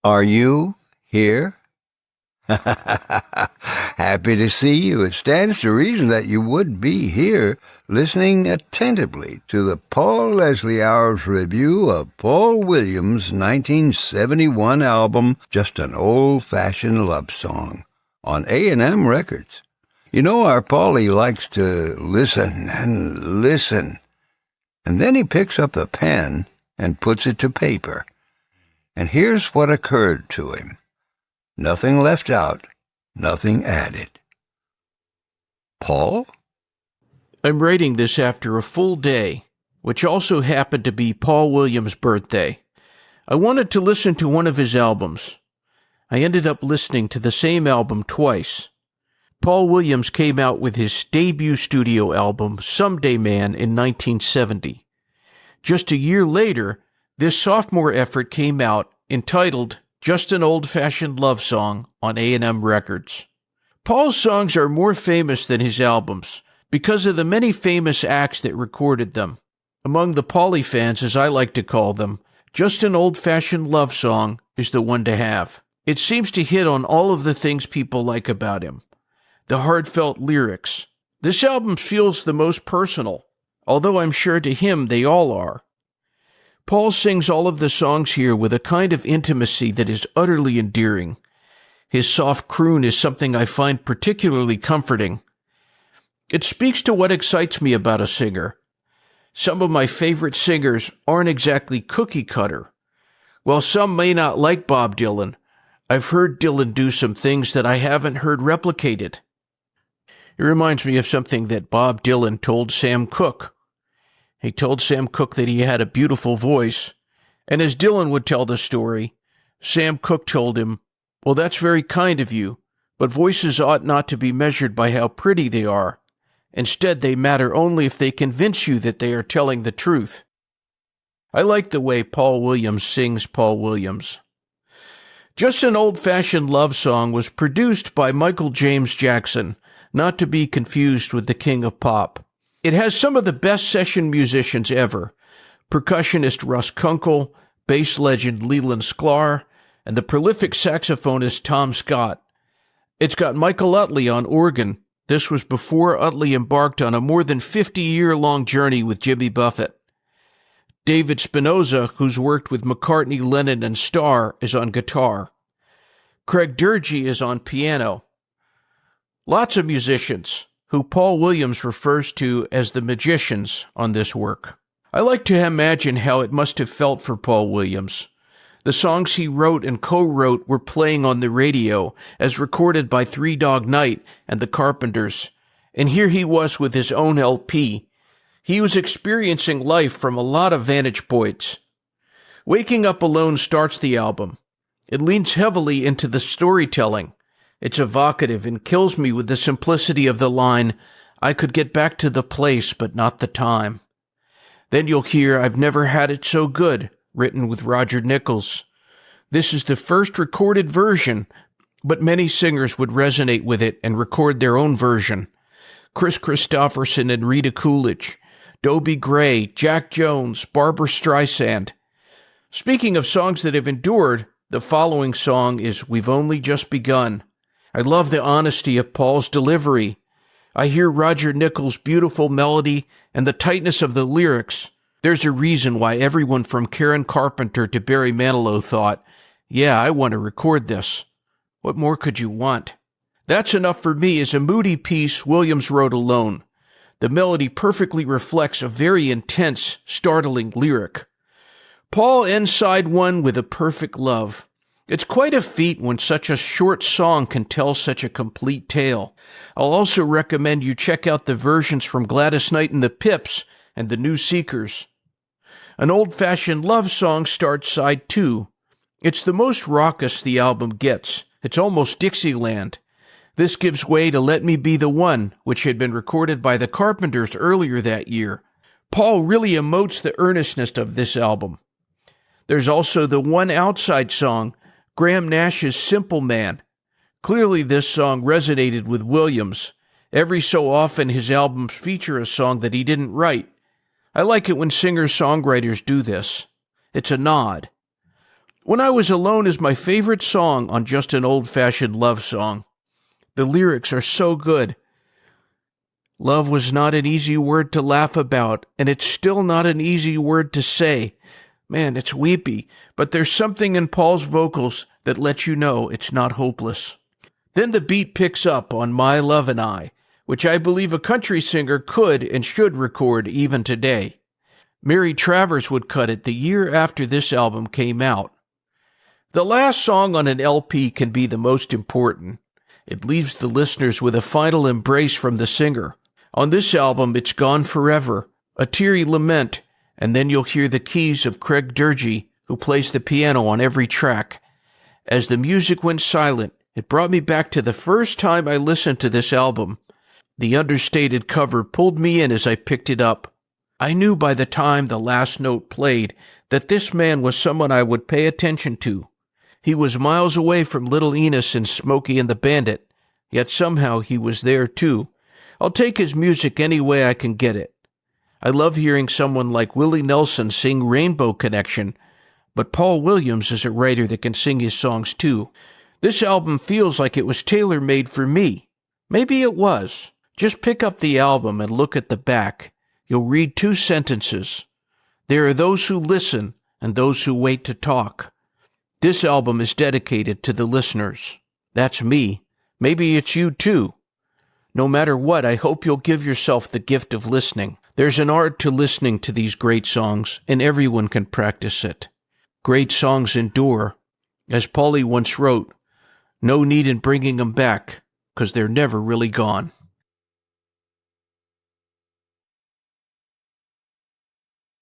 Are you here? Happy to see you. It stands to reason that you would be here listening attentively to the Paul Leslie Hour's review of Paul Williams' 1971 album, Just an Old-Fashioned Love Song, on A&M Records. You know, our Paulie likes to listen and listen, and then he picks up the pen and puts it to paper. And here's what occurred to him. Nothing left out, nothing added. Paul? I'm writing this after a full day, which also happened to be Paul Williams' birthday. I wanted to listen to one of his albums. I ended up listening to the same album twice. Paul Williams came out with his debut studio album, Someday Man, in 1970. Just a year later, this sophomore effort came out, entitled Just an Old-Fashioned Love Song, on A&M Records. Paul's songs are more famous than his albums because of the many famous acts that recorded them. Among the Paulie fans, as I like to call them, Just an Old-Fashioned Love Song is the one to have. It seems to hit on all of the things people like about him. The heartfelt lyrics. This album feels the most personal, although I'm sure to him they all are. Paul sings all of the songs here with a kind of intimacy that is utterly endearing. His soft croon is something I find particularly comforting. It speaks to what excites me about a singer. Some of my favorite singers aren't exactly cookie cutter. While some may not like Bob Dylan, I've heard Dylan do some things that I haven't heard replicated. It reminds me of something that Bob Dylan told Sam Cooke. He told Sam Cooke that he had a beautiful voice, and as Dylan would tell the story, Sam Cooke told him, "Well, that's very kind of you, but voices ought not to be measured by how pretty they are. Instead, they matter only if they convince you that they are telling the truth." I like the way Paul Williams sings Paul Williams. Just an Old-Fashioned Love Song was produced by Michael James Jackson, not to be confused with the King of Pop. It has some of the best session musicians ever, percussionist Russ Kunkel, bass legend Leland Sklar, and the prolific saxophonist Tom Scott. It's got Michael Utley on organ. This was before Utley embarked on a more than 50-year-long journey with Jimmy Buffett. David Spinoza, who's worked with McCartney, Lennon, and Starr, is on guitar. Craig Durgee is on piano. Lots of musicians, who Paul Williams refers to as the magicians, on this work. I like to imagine how it must have felt for Paul Williams. The songs he wrote and co-wrote were playing on the radio, as recorded by Three Dog Night and the Carpenters, and here he was with his own LP. He was experiencing life from a lot of vantage points. Waking Up Alone starts the album. It leans heavily into the storytelling. It's evocative and kills me with the simplicity of the line, "I could get back to the place, but not the time." Then you'll hear "I've Never Had It So Good," written with Roger Nichols. This is the first recorded version, but many singers would resonate with it and record their own version. Chris Christopherson and Rita Coolidge, Dobie Gray, Jack Jones, Barbra Streisand. Speaking of songs that have endured, the following song is "We've Only Just Begun." I love the honesty of Paul's delivery. I hear Roger Nichols' beautiful melody and the tightness of the lyrics. There's a reason why everyone from Karen Carpenter to Barry Manilow thought, "Yeah, I want to record this." What more could you want? That's enough for me as a moody piece Williams wrote alone. The melody perfectly reflects a very intense, startling lyric. Paul ends side one with a perfect love. It's quite a feat when such a short song can tell such a complete tale. I'll also recommend you check out the versions from Gladys Knight and the Pips and the New Seekers. An Old-Fashioned Love Song starts side two. It's the most raucous the album gets. It's almost Dixieland. This gives way to Let Me Be the One, which had been recorded by the Carpenters earlier that year. Paul really emotes the earnestness of this album. There's also the One Outside song, Graham Nash's Simple Man. Clearly this song resonated with Williams. Every so often his albums feature a song that he didn't write. I like it when singer-songwriters do this. It's a nod. When I Was Alone is my favorite song on Just an Old-Fashioned Love Song. The lyrics are so good. Love was not an easy word to laugh about, and it's still not an easy word to say. Man, it's weepy, but there's something in Paul's vocals that lets you know it's not hopeless. Then the beat picks up on My Love and I, which I believe a country singer could and should record even today. Mary Travers would cut it the year after this album came out. The last song on an LP can be the most important. It leaves the listeners with a final embrace from the singer. On this album, it's Gone Forever, a teary lament, and then you'll hear the keys of Craig Durgee, who plays the piano on every track. As the music went silent, it brought me back to the first time I listened to this album. The understated cover pulled me in as I picked it up. I knew by the time the last note played that this man was someone I would pay attention to. He was miles away from Little Enos and Smokey and the Bandit, yet somehow he was there too. I'll take his music any way I can get it. I love hearing someone like Willie Nelson sing Rainbow Connection, but Paul Williams is a writer that can sing his songs too. This album feels like it was tailor-made for me. Maybe it was. Just pick up the album and look at the back. You'll read 2 sentences. There are those who listen and those who wait to talk. This album is dedicated to the listeners. That's me. Maybe it's you too. No matter what, I hope you'll give yourself the gift of listening. There's an art to listening to these great songs, and everyone can practice it. Great songs endure. As Paulie once wrote, no need in bringing them back, 'cause they're never really gone.